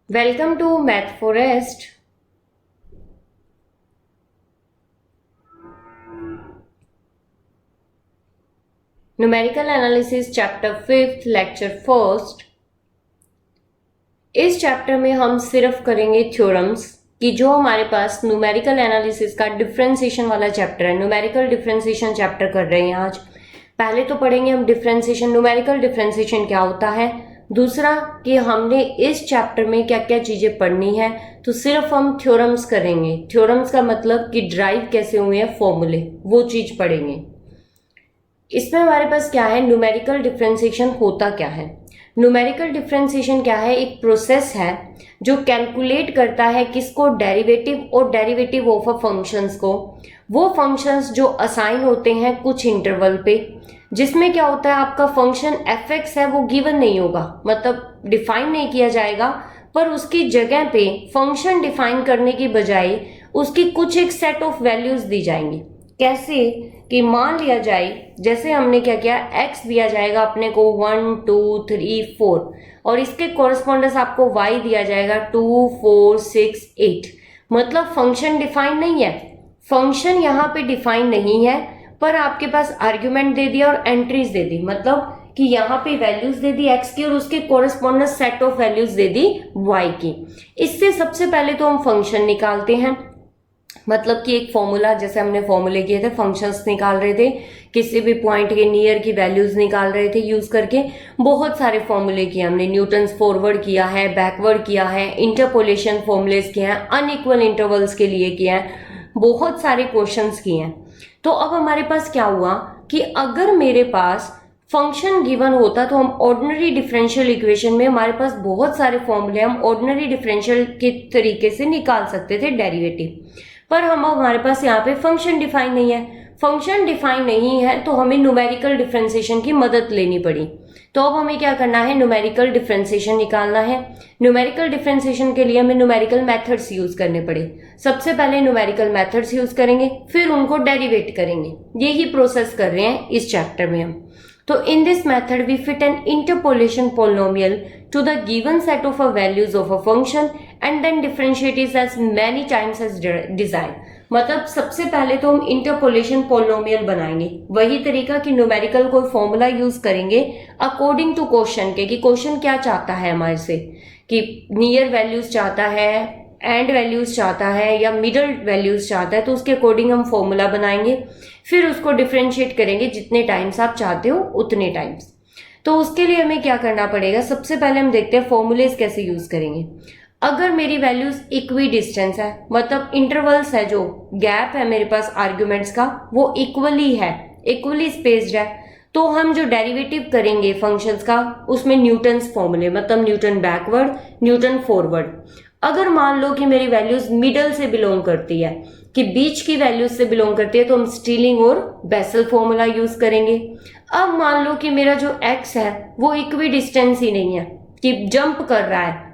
Welcome to Math Forest. Numerical Analysis Chapter 5th Lecture 1st. इस chapter में हम सिर्फ करेंगे थ्योरम्स कि जो हमारे पास न्यूमेरिकल एनालिसिस का डिफरेंशिएशन वाला चैप्टर है। न्यूमेरिकल डिफरेंशिएशन चैप्टर कर रहे हैं आज। पहले तो पढ़ेंगे हम डिफरेंशिएशन, न्यूमेरिकल डिफरेंशिएशन क्या होता है, दूसरा कि हमने इस चैप्टर में क्या क्या चीजें पढ़नी है। तो सिर्फ हम थ्योरम्स करेंगे। थ्योरम्स का मतलब कि ड्राइव कैसे हुए हैं फॉर्मूले, वो चीज पढ़ेंगे। इसमें हमारे पास क्या है, न्यूमेरिकल डिफरेंशिएशन होता क्या है। न्यूमेरिकल डिफरेंशिएशन क्या है, एक प्रोसेस है जो कैलकुलेट करता है किसको, डेरिवेटिव और डेरिवेटिव ऑफ अ फंक्शंस को। वो फंक्शंस जो असाइन होते हैं कुछ इंटरवल पे, जिसमें क्या होता है आपका फंक्शन एफ एक्स है वो गिवन नहीं होगा, मतलब डिफाइन नहीं किया जाएगा, पर उसकी जगह पे फंक्शन डिफाइन करने की बजाय उसकी कुछ एक सेट ऑफ वैल्यूज दी जाएंगी। कैसे कि मान लिया जाए, जैसे हमने क्या किया, x दिया जाएगा अपने को 1 2 3 4 और इसके कोरस्पॉन्डेंस आपको y दिया जाएगा 2 4 6 8। मतलब फंक्शन डिफाइन नहीं है, फंक्शन यहाँ पे डिफाइन नहीं है, पर आपके पास आर्ग्यूमेंट दे दिया और एंट्रीज दे दी, मतलब कि यहाँ पे वैल्यूज दे दी x की और उसके correspondence set of values they the y की। इससे सबसे पहले तो हम फंक्शन निकालते हैं, मतलब कि एक फॉर्मूला, जैसे हमने फॉर्मूले किए थे, फंक्शंस निकाल रहे थे, किसी भी पॉइंट के नियर की वैल्यूज निकाल रहे थे यूज करके। बहुत सारे फॉर्मूले किए हमने, न्यूटन्स फॉरवर्ड किया है, बैकवर्ड किया है, इंटरपोलेशन फॉर्मूलेस किए हैं, अनइक्वल इंटरवल्स के लिए किए हैं, बहुत सारे क्वेश्चंस किए हैं। तो अब हमारे पास क्या हुआ कि अगर मेरे पास फंक्शन गिवन होता तो हम ऑर्डिनरी डिफरेंशियल इक्वेशन में हमारे पास बहुत सारे फॉर्मूले हम ऑर्डिनरी डिफरेंशियल के तरीके से निकाल सकते थे डेरिवेटिव, पर हमारे पास यहाँ पे फंक्शन डिफाइन नहीं है। फंक्शन डिफाइन नहीं है तो हमें न्यूमेरिकल डिफरेंशिएशन की मदद लेनी पड़ी। तो अब हमें क्या करना है, न्यूमेरिकल डिफरेंशिएशन निकालना है। न्यूमेरिकल डिफरेंशिएशन के लिए हमें न्यूमेरिकल मेथड्स यूज करने पड़े। सबसे पहले न्यूमेरिकल मेथड्स यूज करेंगे, फिर उनको डेरिवेट करेंगे। यही प्रोसेस कर रहे हैं इस चैप्टर में हम। तो in this method we fit an interpolation polynomial to the given set of values of a function and then differentiate it as many times as desired। मतलब सबसे पहले तो हम इंटरपोलेशन पोलिनोमियल बनाएंगे, वही तरीका कि न्यूमेरिकल कोई फॉर्मूला यूज करेंगे अकॉर्डिंग टू क्वेश्चन के, कि क्वेश्चन क्या चाहता है हमारे से, कि नियर वैल्यूज चाहता है, एंड वैल्यूज चाहता है या मिडल वैल्यूज चाहता है, तो उसके अकॉर्डिंग हम फॉर्मूला बनाएंगे, फिर उसको डिफरेंशिएट करेंगे जितने टाइम्स आप चाहते हो उतने टाइम्स। तो उसके लिए हमें क्या करना पड़ेगा, सबसे पहले हम देखते हैं फॉर्मूलेज कैसे यूज करेंगे। अगर मेरी वैल्यूज इक्वी डिस्टेंस है, मतलब इंटरवल्स है, जो गैप है मेरे पास आर्ग्यूमेंट्स का वो इक्वली है, इक्वली स्पेस्ड है, तो हम जो डेरिवेटिव करेंगे फंक्शंस का उसमें न्यूटन्स फॉर्मूले, मतलब न्यूटन बैकवर्ड, न्यूटन फॉरवर्ड। अगर मान लो कि मेरी वैल्यूज मिडल से बिलोंग करती है, कि बीच की वैल्यूज से बिलोंग करती है, तो हम स्टीलिंग और बेसल फॉर्मूला यूज करेंगे। अब मान लो कि मेरा जो एक्स है वो इक्वी डिस्टेंस ही नहीं है, कि जंप कर रहा है,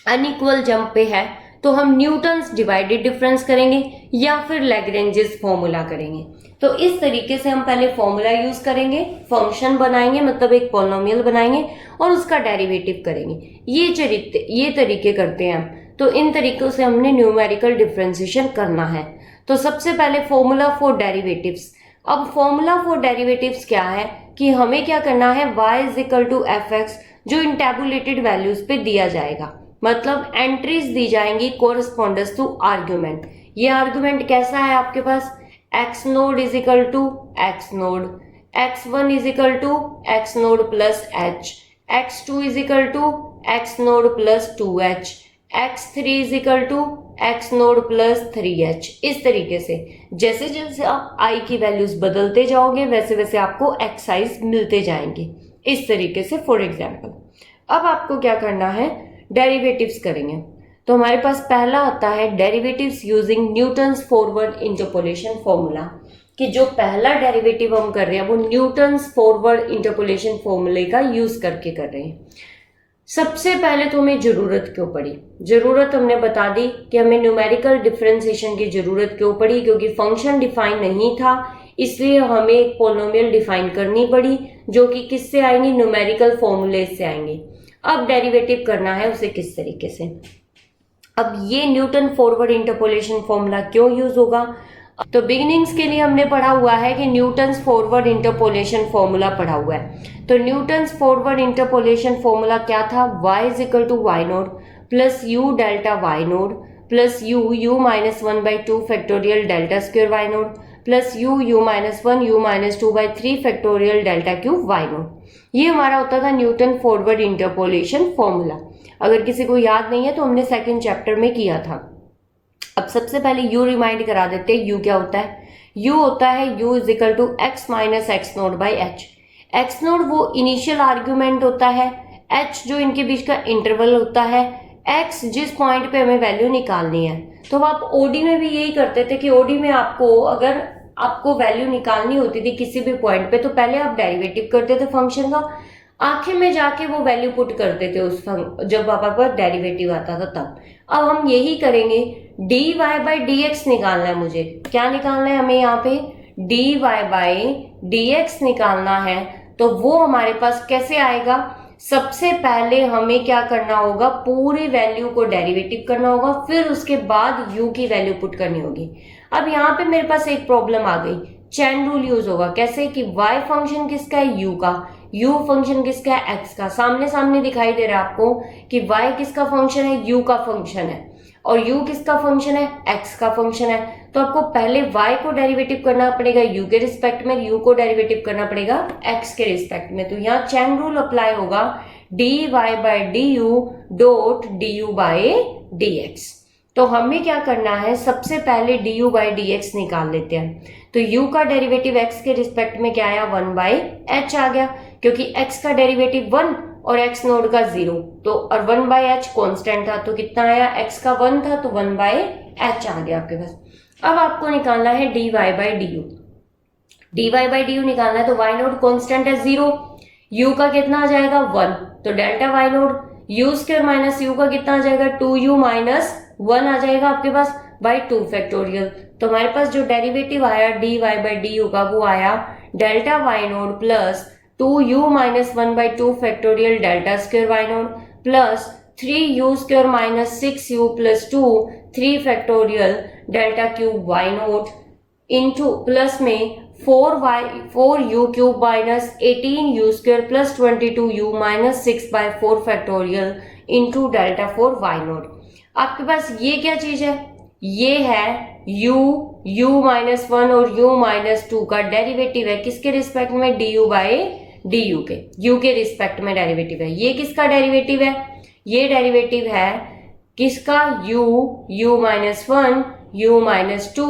अनइक्वल जंप पे है, तो हम न्यूटन्स डिवाइडेड डिफरेंस करेंगे या फिर लैग्रेंजेस फॉर्मूला करेंगे। तो इस तरीके से हम पहले फॉर्मूला यूज करेंगे, फंक्शन बनाएंगे, मतलब एक पॉलिनोमियल बनाएंगे और उसका डेरिवेटिव करेंगे। ये तरीके करते हैं हम। तो इन तरीकों से हमने न्यूमेरिकल डिफरेंशिएशन करना है। तो सबसे पहले फॉर्मूला फॉर डेरिवेटिव्स। अब फॉर्मूला फॉर डेरिवेटिव्स क्या है कि हमें क्या करना है, y is equal to F X, जो इन टैबुलेटेड वैल्यूज पे दिया जाएगा, मतलब एंट्रीज दी जाएंगी कोरस्पॉन्डेंस टू आर्ग्यूमेंट। ये आर्ग्यूमेंट कैसा है आपके पास, x naught is equal to x naught, x1 is equal to x naught plus h, x2 is equal to x naught plus 2h, x3 is equal to x naught plus 3h। इस तरीके से जैसे जैसे आप i की values बदलते जाओगे वैसे वैसे आपको xi's मिलते जाएंगे। इस तरीके से फॉर एग्जाम्पल अब आपको क्या करना है, डेरिवेटिव्स करेंगे। तो हमारे पास पहला आता है derivatives using Newton's forward interpolation formula, कि जो पहला डेरिवेटिव हम कर रहे हैं वो न्यूटन्स फॉरवर्ड इंटरपोलेशन फॉर्मूले का यूज करके कर रहे हैं। सबसे पहले तो हमें जरूरत क्यों पड़ी, जरूरत हमने बता दी कि हमें न्यूमेरिकल डिफरेंशिएशन की जरूरत क्यों पड़ी, क्योंकि फंक्शन डिफाइन नहीं था, इसलिए हमें एक पॉलिनोमियल डिफाइन करनी पड़ी, जो कि किससे आएंगी, न्यूमेरिकल फॉर्मूले से आएंगी। अब डेरिवेटिव करना है उसे किस तरीके से। अब ये न्यूटन फॉरवर्ड इंटरपोलेशन फॉर्मूला क्यों यूज होगा, तो बिगिनिंग्स के लिए हमने पढ़ा हुआ है कि न्यूटन्स फॉरवर्ड इंटरपोलेशन फॉर्मूला पढ़ा हुआ है। तो न्यूटन्स फॉरवर्ड इंटरपोलेशन फॉर्मूला क्या था, y is equal to Y node plus you delta Y node plus U minus 1/2 factorial delta square Y node plus U minus 1 U minus 2/3 factorial delta cube Y node. ये हमारा होता था Newton forward interpolation formula. अगर किसी को याद नहीं है तो हमने सेकंड चैप्टर में किया था। अब सबसे पहले u रिमाइंड करा देते हैं। u क्या होता है, u होता है u is equal to X minus x node by H. X node वो इनिशियल आर्ग्यूमेंट होता है, h जो इनके बीच का इंटरवल होता है, x जिस पॉइंट पे हमें वैल्यू निकालनी है। तो आप ओडी में भी यही करते थे कि ओडी में अगर आपको वैल्यू निकालनी होती थी किसी भी पॉइंट पे तो पहले आप डेरिवेटिव करते थे फंक्शन का, आखिर में जाके वो वैल्यू पुट करते थे उस जब आपके पास डेरिवेटिव आता था तब। अब हम यही करेंगे, dy बाई dx निकालना है मुझे। क्या निकालना है हमें यहाँ पे, dy बाई dx निकालना है। तो वो हमारे पास कैसे आएगा, सबसे पहले हमें क्या करना होगा, पूरी वैल्यू को डेरिवेटिव करना होगा, फिर उसके बाद u की वैल्यू पुट करनी होगी। अब यहाँ पे मेरे पास एक प्रॉब्लम आ गई, चैन रूल यूज होगा। कैसे कि y फंक्शन किसका है, u का, u फंक्शन किसका है, x का। सामने सामने दिखाई दे रहा है आपको कि y किसका फंक्शन है, u का फंक्शन है, और u किसका फंक्शन है, x का फंक्शन है। तो आपको पहले y को डेरिवेटिव करना पड़ेगा u के रिस्पेक्ट में, u को डेरिवेटिव करना पड़ेगा x के रिस्पेक्ट में। तो यहाँ चैन रूल अप्लाई होगा, dy by du dot du by dx। तो हमें क्या करना है, सबसे पहले du बाई dx निकाल लेते हैं। तो u का डेरिवेटिव x के रिस्पेक्ट में क्या आया, 1 बाई h आ गया, क्योंकि x का डेरिवेटिव 1 और x नोड का 0। तो और 1 बाई एच कॉन्स्टेंट था, तो कितना आया, x का 1 था तो 1 बाई एच आ गया आपके पास। अब आपको निकालना है dy by du। dy by du निकालना है तो y नोड कॉन्स्टेंट है 0, u का कितना आ जाएगा 1, तो delta y node, u square minus u का कितना आ जाएगा 2u माइनस 1 आ जाएगा आपके पास बाई 2 फैक्टोरियल। तो हमारे पास जो डेरिवेटिव आया dy बाई du का वो आया delta y node plus 2u minus 1/2 factorial delta square Y node plus 3u square minus 6u plus 2 3 factorial delta cube Y node into plus में 4u cube minus 18u square plus 22u minus 6/4 factorial into delta 4 Y node. आपके पास ये क्या चीज है, ये है u minus 1 और u माइनस 2 का डेरिवेटिव है किसके रिस्पेक्ट में, du बाई du के, u के रिस्पेक्ट में डेरिवेटिव है। ये किसका डेरिवेटिव है, ये डेरिवेटिव है किसका, u minus 1 u minus 2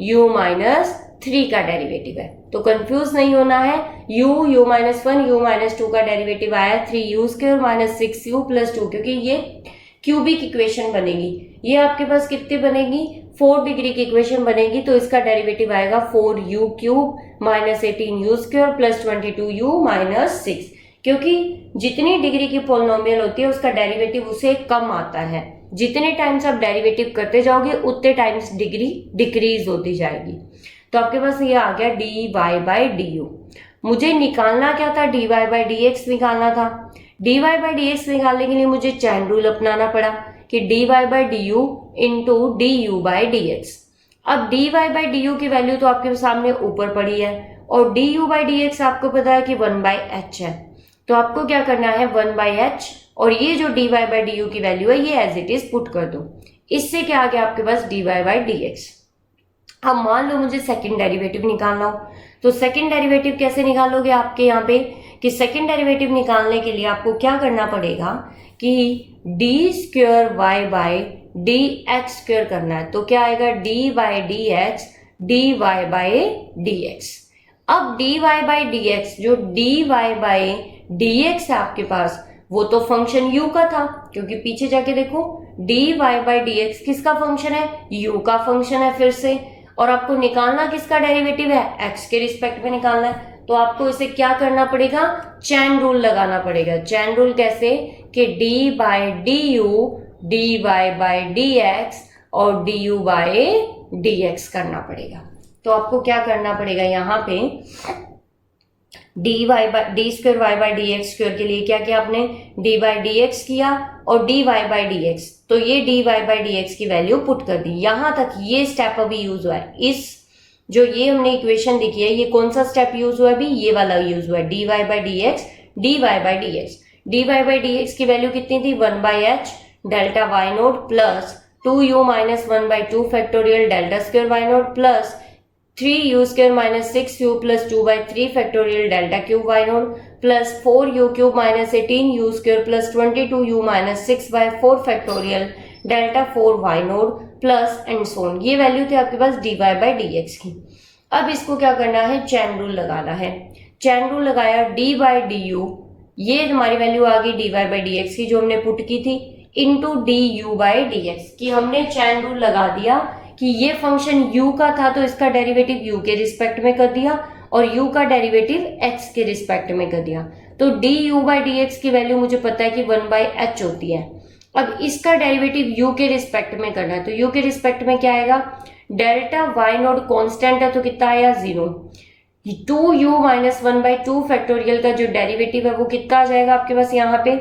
u minus 3 का डेरिवेटिव है। तो कंफ्यूज नहीं होना है, u माइनस 1 u माइनस 2 का डेरिवेटिव आया 3u square minus 6u plus 2, क्योंकि ये क्यूबिक इक्वेशन बनेगी। ये आपके पास कितनी बनेगी, 4 डिग्री की इक्वेशन बनेगी। तो इसका डेरिवेटिव आएगा 4u cube minus 18u square plus 22u minus 6, क्योंकि जितनी डिग्री की पोलिनोमियल होती है उसका डेरिवेटिव उसे कम आता है। जितने टाइम्स आप डेरिवेटिव करते जाओगे उतने टाइम्स डिग्री डिक्रीज होती जाएगी। तो आपके पास ये आ गया dy बाई du। मुझे निकालना क्या था, dy बाई dx निकालना था। dy बाई dx निकालने के लिए मुझे चैन रूल अपनाना पड़ा कि dy by du into du by dx। अब dy बाई du की वैल्यू तो आपके सामने ऊपर पड़ी है और du बाई dx आपको पता है कि 1 बाई h है। तो आपको क्या करना है, 1 बाई h और ये जो dy बाई du की वैल्यू है ये एज इट इज पुट कर दो। इससे क्या आ गया आपके पास dy बाई dx। अब मान लो मुझे सेकंड डेरिवेटिव निकालना हो, तो सेकंड डेरिवेटिव कैसे निकालोगे आपके यहाँ पे कि सेकंड डेरिवेटिव निकालने के लिए आपको क्या करना पड़ेगा कि d square y by D x square करना है। तो क्या आएगा, d by D x D Y by D x. अब d Y by D x, जो d Y by D x है आपके पास वो तो फंक्शन u का था, क्योंकि पीछे जाके देखो D Y by D X किसका फंक्शन है, u का फंक्शन है फिर से। और आपको निकालना किसका डेरिवेटिव है, x के रिस्पेक्ट में निकालना है। तो आपको इसे क्या करना पड़ेगा, चैन रूल लगाना पड़ेगा। चैन रूल कैसे कि d by d u d Y by D x और d u by D x करना पड़ेगा। तो आपको क्या करना पड़ेगा, यहाँ पे d square y by D x square के लिए क्या किया आपने, डी बाई डी एक्स किया और D Y by D x, तो ये D Y by D x की वैल्यू पुट कर दी। यहां तक ये स्टेप अभी यूज हुआ है। इस जो ये हमने इक्वेशन लिखी है, ये कौन सा स्टेप यूज हुआ है अभी, ये वाला यूज हुआ है, D Y by D x, D Y by D x. D Y by D x की वैल्यू कितनी थी, 1 by H delta Y naught plus 2u minus 1 by 2 factorial delta square Y naught plus 3u square minus 6u plus 2 by 3 factorial delta cube Y naught plus 4u cube minus 18u square plus 22u minus 6 by 4 factorial delta 4 y naught plus and so on. ये value थी आपके पास d Y by D x की। अब इसको क्या करना है, चैन रूल लगाना है। चैन रूल लगाया, डी बाई डी यू, ये हमारी वैल्यू आ गई d Y by D x की जो हमने पुट की थी, into d u by D x की। हमने चैन रूल लगा दिया कि ये फंक्शन u का था तो इसका डेरिवेटिव u के रिस्पेक्ट में कर दिया और u का डेरिवेटिव x के रिस्पेक्ट में कर दिया। तो d u by D x की वैल्यू मुझे पता है कि 1 बाई एच होती है। अब इसका डेरिवेटिव u के रिस्पेक्ट में करना है, तो u के रिस्पेक्ट में क्या आएगा, डेल्टा वाई नोट कॉन्स्टेंट है तो कितना आया 0, 2u माइनस 1 बाई 2 फैक्टोरियल का जो डेरिवेटिव है वो कितना आ जाएगा आपके पास, यहाँ पे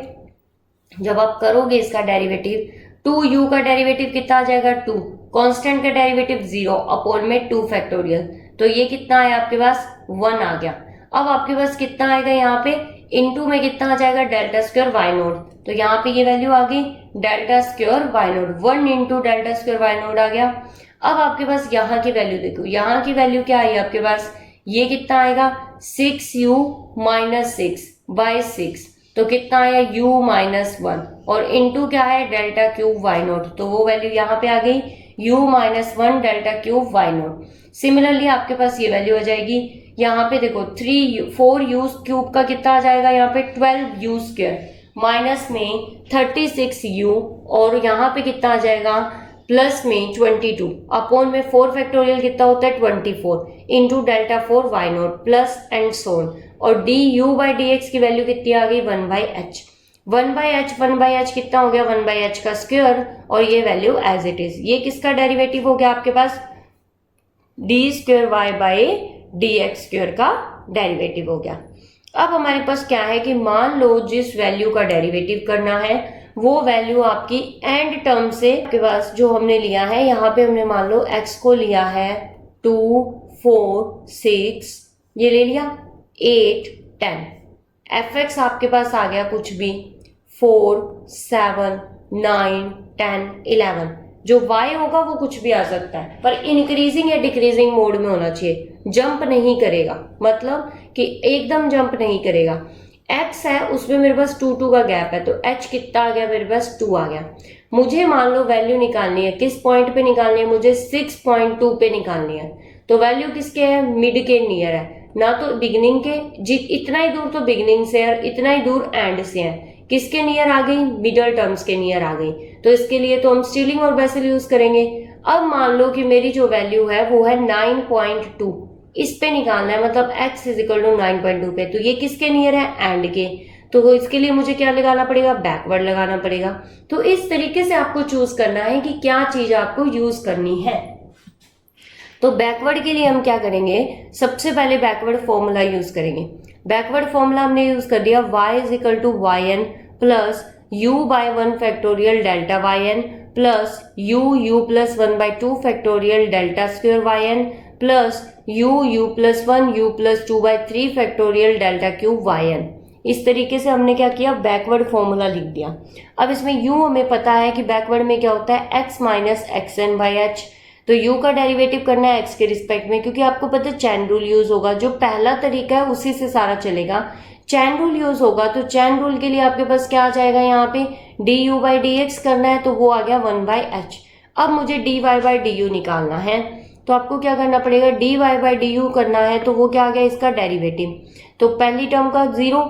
जब आप करोगे इसका डेरिवेटिव, 2u का डेरिवेटिव कितना आ जाएगा 2, कांस्टेंट का डेरिवेटिव 0 अपॉन में 2 फैक्टोरियल, तो ये कितना है आपके पास 1 आ गया। अब आपके पास कितना आएगा यहाँ पे, इनटू में कितना आ जाएगा डेल्टा स्क्वायर वाई नोट, तो यहाँ पे ये वैल्यू आ गई delta square Y naught, 1 into delta square Y naught आ गया। अब आपके पास यहाँ की वैल्यू देखो, यहाँ की वैल्यू क्या आई आपके पास, ये कितना आएगा 6u माइनस 6 बाई 6, तो कितना आया u माइनस 1 और इंटू क्या है डेल्टा क्यूब वाई नोट, तो वो वैल्यू यहाँ पे आ गई u minus 1 delta cube Y naught. Similarly आपके पास ये वैल्यू आ जाएगी, यहाँ पे देखो 4u क्यूब का कितना आ जाएगा, यहाँ पे 12u स्क्वायर माइनस में 36u और यहाँ पे कितना आ जाएगा प्लस में 22 अपॉन में 4 फैक्टोरियल कितना होता है 24 into delta 4 y naught plus and so on. और d u by D x की वैल्यू कितनी आ गई 1 बाई एच, 1 बाई एच कितना हो गया 1 बाई एच का स्क्वायर और ये वैल्यू एज इट इज। ये किसका डेरिवेटिव हो गया आपके पास, d square y by D x square का डेरिवेटिव हो गया। अब हमारे पास क्या है कि मान लो जिस वैल्यू का डेरिवेटिव करना है वो वैल्यू आपकी एंड टर्म से आपके पास जो हमने लिया है, यहाँ पे हमने मान लो x को लिया है 2 4 6 ये ले लिया 8 10, fx आपके पास आ गया कुछ भी 4 7 9 10 11, जो y होगा वो कुछ भी आ सकता है पर इंक्रीजिंग या डिक्रीजिंग मोड में होना चाहिए, जंप नहीं करेगा, मतलब कि एकदम जंप नहीं करेगा। x है उसमें मेरे पास 2 2 का गैप है तो h कितना आ गया मेरे पास 2 आ गया। मुझे मान लो वैल्यू निकालनी है, किस पॉइंट पे निकालनी है, मुझे 6.2 पे निकालनी है, तो वैल्यू किसके है मिड के नियर है, ना तो बिगिनिंग के, इतना ही दूर तो बिगिनिंग से है इतना ही दूर एंड से है, किसके नियर आ गई मिडल टर्म्स के नियर आ गई, तो इसके लिए तो हम स्टिलिंग और बेसिल यूज करेंगे। अब मान लो कि मेरी जो वैल्यू है वो है 9.2, इस पे निकालना है, मतलब x इज इक्वल टू 9.2 पे, तो ये किसके नियर है एंड के, तो इसके लिए मुझे क्या लगाना पड़ेगा बैकवर्ड लगाना पड़ेगा। तो इस तरीके से आपको चूज करना है कि क्या चीज आपको यूज करनी है। तो बैकवर्ड के लिए हम क्या करेंगे, सबसे पहले बैकवर्ड फॉर्मूला यूज करेंगे। बैकवर्ड फॉर्मूला हमने यूज कर दिया y is equal to y n plus u by 1 factorial delta y n plus u plus 1 by 2 factorial delta square y n plus u plus 1 u plus 2 by 3 factorial delta cube y n. इस तरीके से हमने क्या किया backward formula लिख दिया। अब इसमें u हमें पता है कि बैकवर्ड में क्या होता है x minus x n by h, तो u का डेरिवेटिव करना है x के रिस्पेक्ट में, क्योंकि आपको पता है चैन रूल यूज होगा, जो पहला तरीका है उसी से सारा चलेगा, चैन रूल यूज होगा। तो चैन रूल के लिए आपके पास क्या आ जाएगा, यहाँ पे D u by D x करना है तो वो आ गया 1 बाई एच। अब मुझे d Y by d u निकालना है तो आपको क्या करना पड़ेगा, d Y by d u करना है तो वो क्या आ गया इसका डेरिवेटिव, तो पहली टर्म का 0,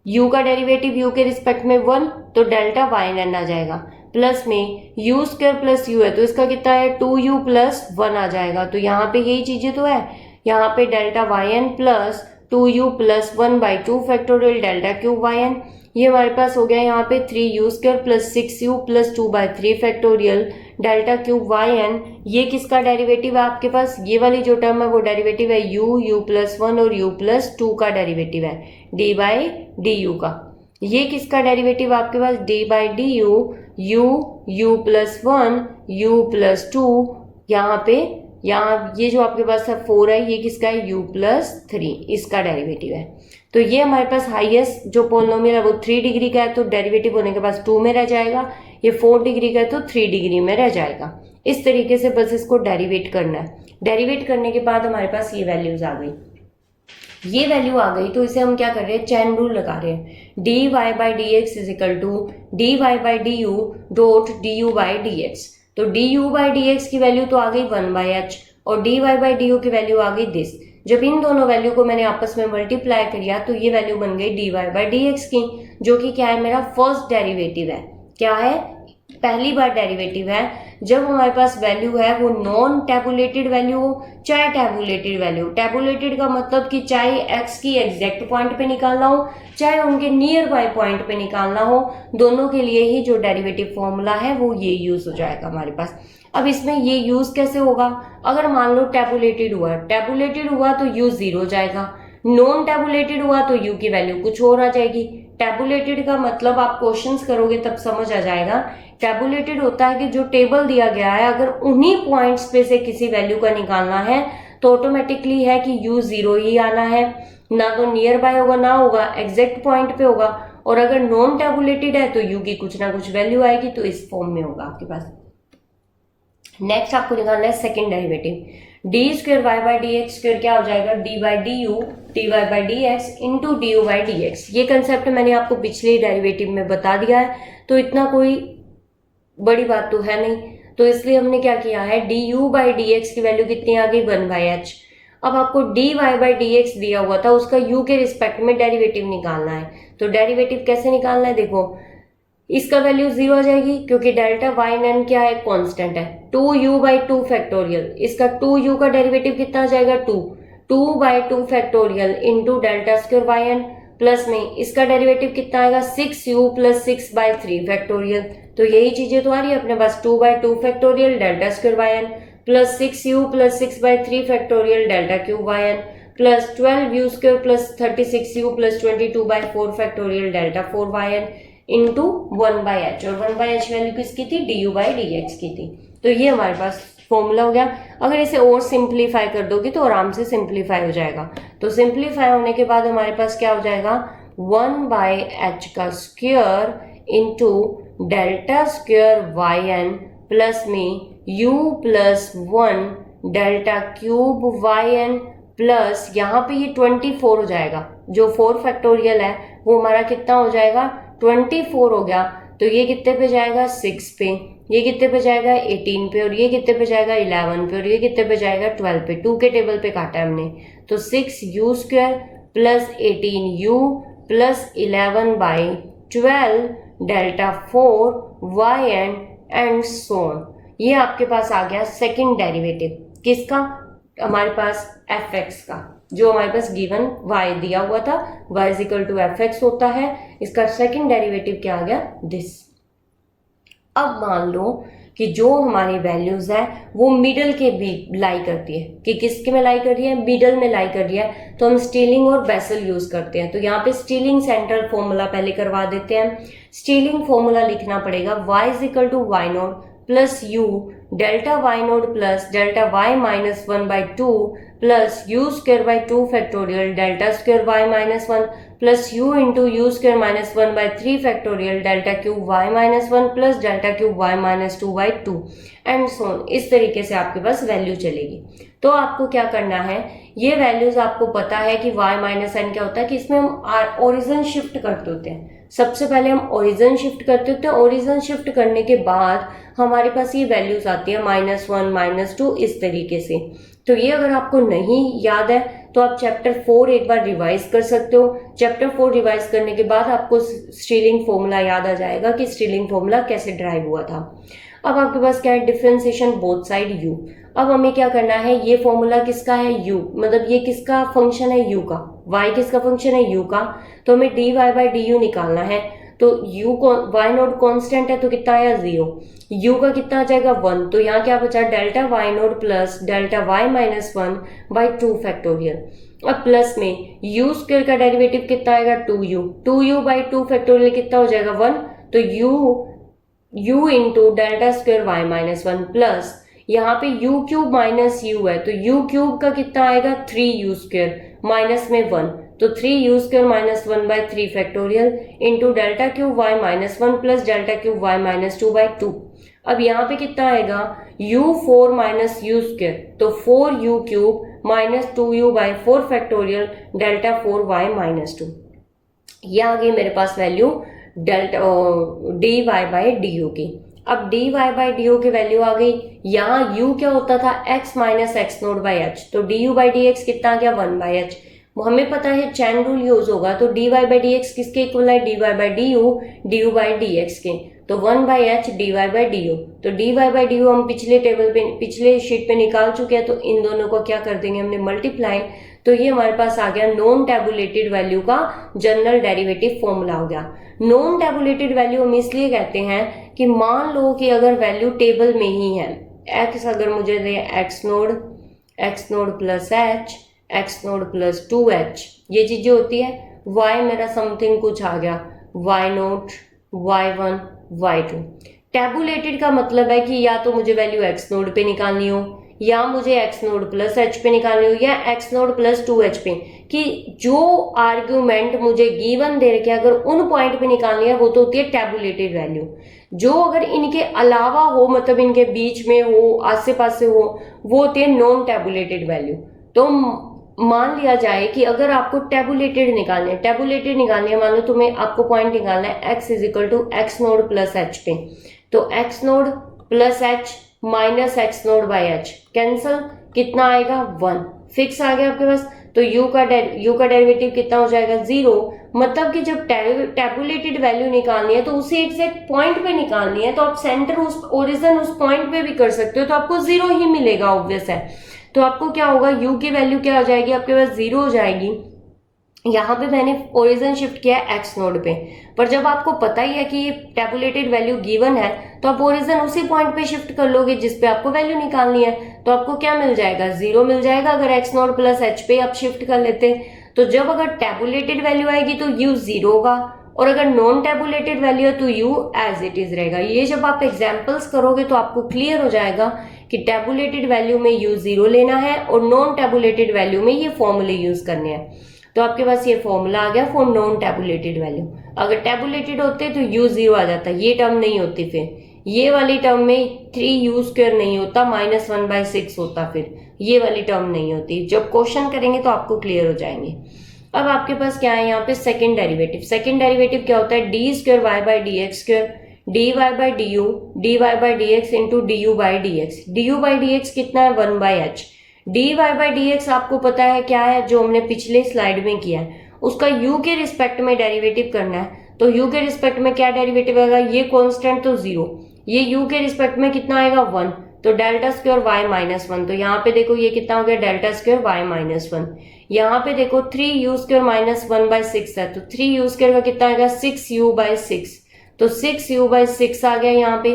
u का डेरिवेटिव u के रिस्पेक्ट में 1 तो डेल्टा वाई एन आ जाएगा, प्लस में यू स्क्वायर प्लस यू है तो इसका कितना है 2u प्लस 1 आ जाएगा, तो यहाँ पे यही चीजें तो है, यहाँ पे delta y n plus 2u plus 1 by 2 factorial delta cube y n, ये हमारे पास हो गया यहाँ पे 3u² plus 6u plus 2/3 factorial delta cube y n. ये किसका डेरिवेटिव है आपके पास? ये वाली जो टर्म है वो डेरिवेटिव है u प्लस 1 और u प्लस 2 का डेरिवेटिव है डी बाई डी यू का। ये किसका डेरिवेटिव आपके पास? D by d u plus 1 u plus 2, यहाँ ये जो आपके पास है 4 है, ये किसका है? u प्लस 3, इसका डेरिवेटिव है। तो ये हमारे पास हाईएस्ट जो पोलिनोमियल है वो 3 डिग्री का है, तो डेरिवेटिव होने के बाद 2 में रह जाएगा। ये 4 डिग्री का है तो 3 डिग्री में रह जाएगा। इस तरीके से बस इसको डेरिवेट करना है। डेरिवेट करने के बाद हमारे पास ये वैल्यूज आ गई। ये वैल्यू आ गई तो इसे हम क्या कर रहे हैं? चैन रूल लगा रहे हैं। D Y by D x is equal to d Y by d u dot d u by D x. तो d u by D x की वैल्यू तो आ गई 1/h और D Y by d u की value आ गई this. जब इन दोनों वैल्यू को मैंने आपस में मल्टीप्लाई किया तो ये वैल्यू बन गई d Y by D x की, जो कि क्या है? मेरा फर्स्ट डेरिवेटिव है। क्या है? पहली बार डेरिवेटिव है। जब हमारे पास वैल्यू है वो नॉन टैबुलेटेड वैल्यू हो चाहे टैबुलेटेड वैल्यू। टैबुलेटेड का मतलब कि चाहे एक्स की एग्जैक्ट पॉइंट पे निकालना हो चाहे उनके नियर बाय पॉइंट पे निकालना हो, दोनों के लिए ही जो डेरिवेटिव फॉर्मूला है वो ये यूज हो जाएगा हमारे पास। अब इसमें ये यूज कैसे होगा? अगर मान लो टैबुलेटेड हुआ तो यू 0 जाएगा, नॉन टैबुलेटेड हुआ तो यू की वैल्यू कुछ और आ जाएगी। टैबुलेटेड का मतलब आप क्वेश्चंस करोगे तब समझ आ जाएगा। टैबुलेटेड होता है कि जो टेबल दिया गया है अगर उन्हीं पॉइंट्स पे से किसी वैल्यू का निकालना है तो ऑटोमेटिकली है कि यू 0 ही आना है, ना तो नियर बाय होगा ना होगा एग्जैक्ट पॉइंट पे होगा। और अगर नॉन टैबुलेटेड है तो यू की कुछ ना कुछ वैल्यू आएगी, तो इस फॉर्म में होगा आपके पास। नेक्स्ट आपको निकालना है second derivative. D square y by D x square क्या हो जाएगा? D by d u d Y by D x into d u by D x. ये कंसेप्ट मैंने आपको पिछले डेरिवेटिव में बता दिया है, तो इतना कोई बड़ी बात तो है नहीं। तो इसलिए हमने क्या किया है? D u by D x की वैल्यू कितनी आ गई? 1/h। अब आपको d Y by D x दिया हुआ था, उसका यू के रिस्पेक्ट में डेरिवेटिव निकालना है। तो डेरिवेटिव कैसे निकालना है? देखो, इसका वैल्यू 0 आ जाएगी क्योंकि डेल्टा वाई एन क्या है? कांस्टेंट है। 2u बाई 2 फैक्टोरियल, इसका 2u का डेरिवेटिव कितना आ जाएगा? 2 by 2 factorial into delta square y n, plus में इसका डेरिवेटिव कितना आएगा? 6u plus 6/3 factorial. तो यही चीजें तो आ रही है अपने पास, 2 by 2 factorial delta square y n plus 6u plus 6/3 factorial delta cube y n plus 12u square plus 36u plus 22/4 factorial delta 4 y n into 1/h। और 1/h वैल्यू किसकी थी? D u by D x की थी। तो ये हमारे पास formula हो गया। अगर इसे और सिंप्लीफाई कर दोगे तो आराम से सिंप्लीफाई हो जाएगा। तो सिंप्लीफाई होने के बाद हमारे पास क्या हो जाएगा? 1/h का square into delta square y n plus में u plus 1 delta cube y n plus यहाँ पे ये 24 हो जाएगा। जो 4 फैक्टोरियल है वो हमारा कितना हो जाएगा? 24 हो गया। तो ये कितने पे जाएगा? 6 पे, ये कितने पे जाएगा? 18 पे, और ये कितने पे जाएगा? 11 पे, और ये कितने पे जाएगा? 12 पे। 2 के टेबल पे काटा है हमने, तो 6u square plus 18u plus 11/12 delta 4 y and so on. ये आपके पास आ गया सेकंड डेरिवेटिव। किसका? हमारे पास fx का, जो हमारे पास गिवन y दिया हुआ था, y is equal to fx होता है। इसका सेकंड डेरिवेटिव क्या आ गया? दिस। अब मान लो कि जो हमारी वैल्यूज है वो मिडल के भी लाई करती है, कि किसके में लाई कर रही है? मिडल में लाई कर रही है। तो हम स्टीलिंग और बेसल यूज करते हैं। तो यहाँ पे स्टीलिंग सेंट्रल फॉर्मूला पहले करवा देते हैं। स्टीलिंग फॉर्मूला लिखना पड़ेगा y is equal to y naught plus you delta Y naught plus delta y minus 1/2 plus u square by 2 factorial delta square y minus 1 plus u into u square minus 1/3 factorial delta cube y minus 1 plus delta cube y minus 2/2 and so on. इस तरीके से आपके पास value चलेगी। तो आपको क्या करना है? ये वैल्यूज आपको पता है कि y माइनस एन क्या होता है, कि इसमें हम ओरिजिन शिफ्ट करते होते हैं। सबसे पहले हम ओरिजिन शिफ्ट करते होते हैं। ओरिजिन शिफ्ट करने के बाद हमारे पास ये वैल्यूज आती है -1 -2 इस तरीके से। तो ये अगर आपको नहीं याद है तो आप चैप्टर 4 एक बार रिवाइज कर सकते हो। चैप्टर 4 रिवाइज करने के बाद आपको स्टिलिंग फॉर्मूला याद आ जाएगा कि स्टिलिंग फॉर्मूला कैसे ड्राइव हुआ था। अब आपके पास क्या है, डिफरेंशिएशन बोथ साइड u। अब हमें क्या करना है, ये फॉर्मूला किसका है, u, मतलब ये किसका फंक्शन है, u का, y किसका फंक्शन है, u का, तो हमें dy बाई du निकालना है। तो u को y नोट कॉन्स्टेंट है तो कितना आया 0, u का कितना आ जाएगा 1, तो यहाँ क्या बचा delta y note plus delta y minus 1 by 2 factorial. अब प्लस में u स्क्वायर का डेरिवेटिव कितना आएगा 2u बाई 2 फैक्टोरियल कितना हो जाएगा 1, तो u into delta square y minus 1 plus यहाँ पे u क्यूब माइनस u है तो u क्यूब का कितना आएगा 3u स्क्वायर माइनस में 1, तो 3u square minus 1 by 3 factorial into delta cube y minus 1 plus delta cube y minus 2 by 2। अब यहाँ पे कितना आएगा u4 माइनस u स्क्वायर, तो 4u cube minus 2u by 4 factorial delta 4y minus 2। ये आ गई मेरे पास value delta dy by du की। अब dy बाई du की वैल्यू आ गई, यहाँ u क्या होता था x minus x naught by h, तो du बाई dx कितना आ गया 1 बाई एच। हमें पता है चैन रूल यूज होगा, तो dy बाई dx किसके इक्वल है, dy by du by dx के, तो 1 by H dy by du। तो dy बाई du हम पिछले शीट पे निकाल चुके हैं, तो इन दोनों को क्या कर देंगे हमने मल्टीप्लाई, तो ये हमारे पास आ गया नॉन टैबुलेटेड वैल्यू का जनरल डेरिवेटिव फॉर्मूला हो गया। नॉन टैबुलेटेड वैल्यू हम इसलिए कहते हैं कि मान लो कि अगर वैल्यू टेबल में ही है, x अगर मुझे दे x naught plus h, x naught plus 2h, ये चीजें होती है, y मेरा समथिंग कुछ आ गया y note, y1, y2। Tabulated का मतलब है कि या तो मुझे वैल्यू x नोड पे निकालनी हो, या मुझे x नोड प्लस h पे निकालनी हो, या x नोड प्लस 2h पे, कि जो आर्ग्यूमेंट मुझे गिवन दे रखे अगर उन पॉइंट पे निकालनी है वो तो होती है टैबुलेटेड वैल्यू। जो अगर इनके अलावा हो, मतलब इनके बीच में हो, आसे पासे हो, वो होती है नॉन टैबुलेटेड वैल्यू। तो मान लिया जाए कि अगर आपको टैबुलेटेड निकालने है, मान लो तुम्हें आपको पॉइंट निकालना है x is equal to x naught plus h पे, तो x naught plus h minus x node by h cancel, कितना आएगा 1, फिक्स आ गया आपके पास। तो u का डेरिवेटिव कितना हो जाएगा 0, मतलब कि जब टैबुलेटेड वैल्यू निकालनी है तो उसे एग्जैक्ट पॉइंट पे निकालनी है, तो आप सेंटर ओरिजिन उस पॉइंट पे भी कर सकते हो, तो आपको 0 ही मिलेगा, ऑब्वियस है। तो आपको क्या होगा, u की वैल्यू क्या हो जाएगी आपके पास 0 हो जाएगी। यहाँ पे मैंने ओरिजिन शिफ्ट किया है एक्स नोड पे, पर जब आपको पता ही है कि ये टैबुलेटेड वैल्यू गिवन है तो आप ओरिजिन उसी पॉइंट पे शिफ्ट कर लोगे जिस पे आपको वैल्यू निकालनी है, तो आपको क्या मिल जाएगा 0 मिल जाएगा अगर एक्स नोड प्लस एच पे आप शिफ्ट कर लेते। तो जब अगर टैबुलेटेड वैल्यू आएगी तो u 0 होगा, और अगर नॉन टैबुलेटेड वैल्यू है तो u एज इट इज रहेगा। ये जब आप एग्जाम्पल्स करोगे तो आपको क्लियर हो जाएगा कि टैबुलेटेड वैल्यू में u 0 लेना है और नॉन टैबुलेटेड वैल्यू में ये फॉर्मूले यूज करने हैं। तो आपके पास ये फॉर्मूला आ गया फॉर नॉन टैबुलेटेड वैल्यू। अगर टैबुलेटेड होते तो u 0 आ जाता, ये टर्म नहीं होती, फिर ये वाली टर्म में 3u स्क्वायर नहीं होता, माइनस 1/6 होता, फिर ये वाली टर्म नहीं होती। जब क्वेश्चन करेंगे तो आपको क्लियर हो जाएंगे। अब आपके पास क्या है यहाँ पे सेकेंड डेरिवेटिव क्या होता है, d square y by D x square d Y by D x into d u by D x कितना है 1 by h. D Y by D x आपको पता है क्या है, जो हमने पिछले स्लाइड में किया है, उसका u के रिस्पेक्ट में डेरिवेटिव करना है। तो u के रिस्पेक्ट में क्या डेरिवेटिव आएगा, ये कांस्टेंट तो 0, ये u के रिस्पेक्ट में कितना आएगा 1, तो डेल्टा स्क्वायर y माइनस 1। तो यहाँ पे देखो ये कितना हो गया डेल्टा स्क्वायर y माइनस 1। यहाँ पे देखो 3u स्क्वायर माइनस 1/6 है, तो 3u स्क्वायर का कितना आएगा 6u/6, तो 6u/6 आ गया यहाँ पे।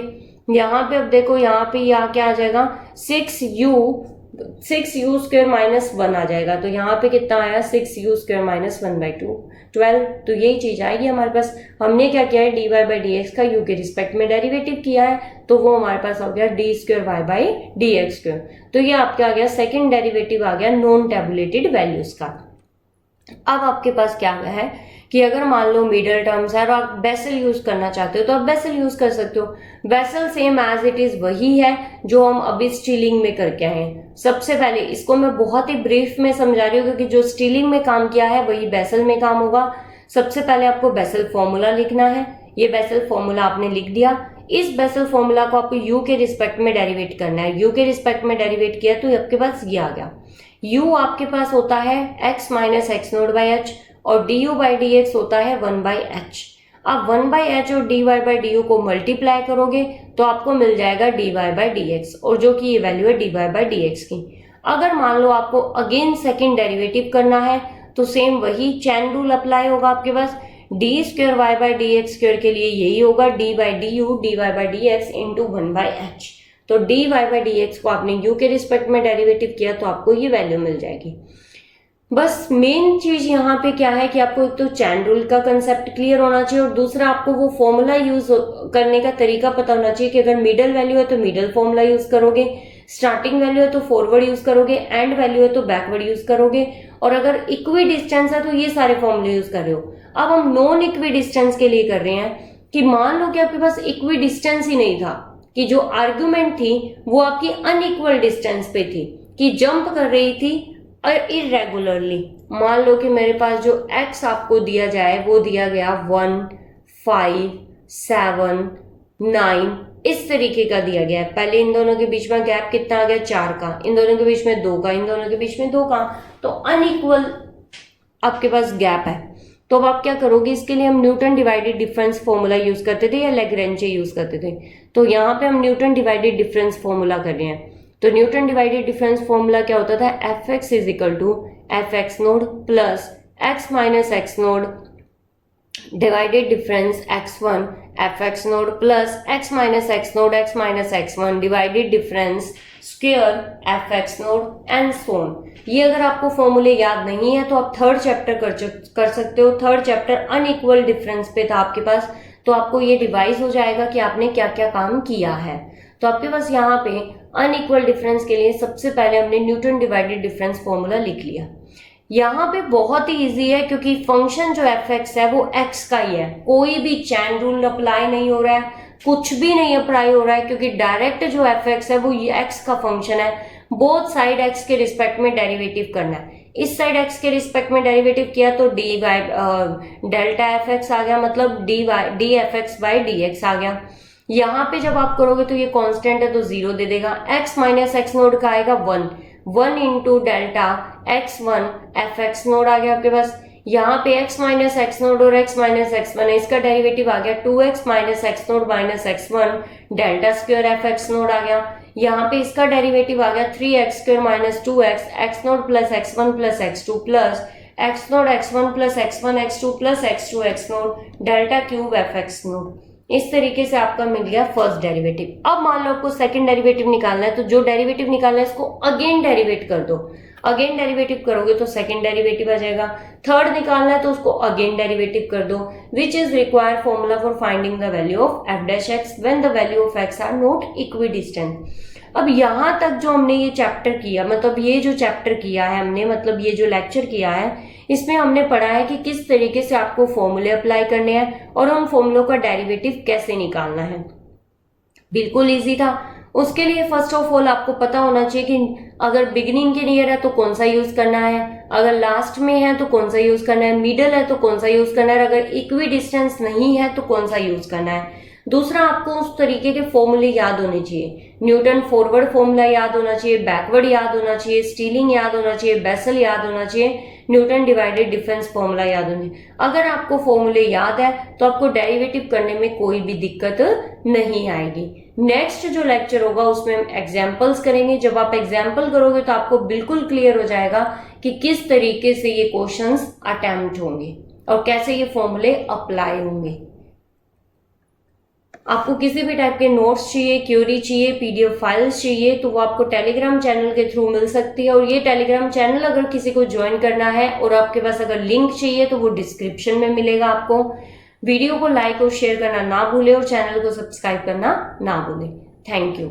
अब देखो यहाँ पे यहाँ क्या आ जाएगा 6u स्क्वायर माइनस 1 आ जाएगा, तो यहाँ पे कितना आया 6u स्क्वायर माइनस 1/2 12। तो यही चीज आएगी हमारे पास। हमने क्या किया है dy बाई डी एक्स का u के रिस्पेक्ट में डेरिवेटिव किया है, तो वो हमारे पास हो गया d square y by D x square. तो ये आपके आ गया सेकेंड डेरिवेटिव आ गया नॉन टैबुलेटेड वैल्यूज का। अब आपके पास क्या है कि अगर मान लो मिडल टर्म्स है और आप बेसल यूज करना चाहते हो तो आप बेसल यूज कर सकते हो। Bessel same as it is वही है जो हम अभी स्टीलिंग में करके आए हैं। सबसे पहले इसको मैं बहुत ही ब्रीफ में समझा रही हूँ क्योंकि जो स्टीलिंग में काम किया है वही बेसल में काम होगा। सबसे पहले आपको बेसल फॉर्मूला लिखना है, ये बेसल फॉर्मूला आपने लिख दिया। इस बेसल फॉर्मूला को आपको u के रिस्पेक्ट में डेरिवेट करना है। u के रिस्पेक्ट में डेरिवेट किया तो आपके पास ये आ गया। u आपके पास होता है x minus x naught by H और du बाई डी एक्स होता है 1 बाई एच। आप 1 बाई एच और dy बाई du को मल्टीप्लाई करोगे तो आपको मिल जाएगा dy बाई dx और जो कि ये वैल्यू है dy बाई dx की। अगर मान लो आपको अगेन सेकेंड डेरिवेटिव करना है तो सेम वही चैन रूल अप्लाई होगा आपके पास। D square y by D x square के लिए यही होगा d by d u d Y by D x into 1 by h. तो d Y by D x को आपने यू के रिस्पेक्ट में डेरिवेटिव किया तो आपको ये वैल्यू मिल जाएगी। बस मेन चीज यहाँ पे क्या है कि आपको एक तो चैन रूल का कंसेप्ट क्लियर होना चाहिए और दूसरा आपको वो फॉर्मूला यूज करने का तरीका पता होना चाहिए कि अगर मिडल वैल्यू है तो मिडल फॉर्मूला यूज करोगे, स्टार्टिंग वैल्यू है तो फॉरवर्ड यूज करोगे, एंड वैल्यू है तो बैकवर्ड यूज करोगे, और अगर इक्वी डिस्टेंस है तो ये सारे फॉर्मूले यूज कर रहे हो। अब हम नॉन इक्वी डिस्टेंस के लिए कर रहे हैं कि मान लो कि आपके पास इक्वी डिस्टेंस ही नहीं था, कि जो आर्ग्यूमेंट थी वो आपकी अनइक्वल डिस्टेंस पे थी, कि जंप कर रही थी इरेगुलरली। मान लो कि मेरे पास जो x आपको दिया जाए वो दिया गया 1, 5, 7, 9 इस तरीके का दिया गया है। पहले इन दोनों के बीच में गैप कितना आ गया 4 का, इन दोनों के बीच में 2 का, इन दोनों के बीच में 2 का, तो अनइक्वल आपके पास गैप है। तो अब आप क्या करोगे, इसके लिए हम Newton divided difference formula use करते थे या लैग्रेंजे यूज करते थे। तो यहाँ पे हम न्यूटन डिवाइडेड डिफरेंस फॉर्मूला कर रहे हैं। तो न्यूटन डिवाइडेड डिफरेंस फॉर्मूला क्या होता था, f x is equal to F x naught plus x minus x naught divided difference x1 f x naught plus x minus x naught x minus x1 divided difference square f x naught and so on. ये अगर आपको फॉर्मूले याद नहीं है तो आप third chapter कर सकते हो। थर्ड चैप्टर अनइक्वल डिफरेंस पे था आपके पास, तो आपको ये रिवाइज हो जाएगा कि आपने क्या क्या काम किया है। तो आपके पास यहाँ पे अनइक्वल डिफरेंस के लिए सबसे पहले हमने न्यूटन डिवाइडेड डिफरेंस फॉर्मूला लिख लिया। यहाँ पे बहुत ही इजी है क्योंकि फंक्शन जो एफ एक्स है वो एक्स का ही है, कोई भी चैन रूल अप्लाई नहीं हो रहा है, कुछ भी नहीं अप्लाई हो रहा है, क्योंकि डायरेक्ट जो एफ एक्स है वो ये एक्स का फंक्शन है। बोथ साइड एक्स के रिस्पेक्ट में डेरिवेटिव करना है। इस साइड एक्स के रिस्पेक्ट में डेरिवेटिव किया तो d by delta f x आ गया, मतलब d f x by D x आ गया। यहाँ पे जब आप करोगे तो ये कांस्टेंट है तो 0 दे देगा। x माइनस एक्स नोड का आएगा 1 into delta x1 f x naught आ गया आपके पास। यहाँ पे x माइनस एक्स नोड और x माइनस x1 है, इसका डेरिवेटिव आ गया 2x minus x naught minus x1 delta square f x naught आ गया। यहाँ पे इसका डेरिवेटिव आ गया 3x square minus 2x x naught plus x1 plus x2 plus x naught x1 plus x1 x2 plus x2 x naught delta cube F x node. इस तरीके से आपका मिल गया फर्स्ट डेरिवेटिव। अब मान लो आपको सेकंड डेरिवेटिव निकालना है, तो जो डेरिवेटिव निकालना है इसको अगेन डेरिवेट कर दो। अगेन डेरिवेटिव करोगे तो सेकंड डेरिवेटिव आ जाएगा। थर्ड निकालना है तो उसको अगेन डेरिवेटिव कर दो। Which is required formula for finding the value of f dash x when the value of x are not equidistant. अब यहाँ तक जो हमने ये चैप्टर किया, मतलब ये जो चैप्टर किया है हमने, मतलब ये जो लेक्चर किया है, इसमें हमने पढ़ा है कि किस तरीके से आपको फॉर्मूले अप्लाई करने हैं और उन फॉर्मूलों का डेरिवेटिव कैसे निकालना है। बिल्कुल इजी था। उसके लिए फर्स्ट ऑफ ऑल आपको पता होना चाहिए कि अगर बिगिनिंग के नियर है तो कौन सा यूज करना है, अगर लास्ट में है तो कौन सा यूज करना है, मिडल है तो कौन सा यूज करना है, अगर इक्वी डिस्टेंस नहीं है तो कौन सा यूज करना है। दूसरा, आपको उस तरीके के फॉर्मूले याद होने चाहिए। न्यूटन फॉरवर्ड फॉर्मूला याद होना चाहिए, बैकवर्ड याद होना चाहिए, स्टीलिंग याद होना चाहिए, बेसल याद होना चाहिए, न्यूटन डिवाइडेड डिफरेंस फॉर्मूला याद होना चाहिए। अगर आपको फॉर्मूले याद है तो आपको डेरिवेटिव करने में कोई भी दिक्कत नहीं आएगी। नेक्स्ट जो लेक्चर होगा उसमें हम एग्जाम्पल्स करेंगे। जब आप एग्जाम्पल करोगे तो आपको बिल्कुल क्लियर हो जाएगा कि किस तरीके से ये क्वेश्चंस अटेम्प्ट होंगे और कैसे ये फॉर्मूले अप्लाई होंगे। आपको किसी भी टाइप के नोट्स चाहिए, क्यूरी चाहिए, पीडीएफ फाइल्स चाहिए तो वो आपको टेलीग्राम चैनल के थ्रू मिल सकती है। और ये टेलीग्राम चैनल अगर किसी को ज्वाइन करना है और आपके पास अगर लिंक चाहिए तो वो डिस्क्रिप्शन में मिलेगा आपको। वीडियो को लाइक और शेयर करना ना भूले और चैनल को सब्सक्राइब करना ना भूले। Thank you.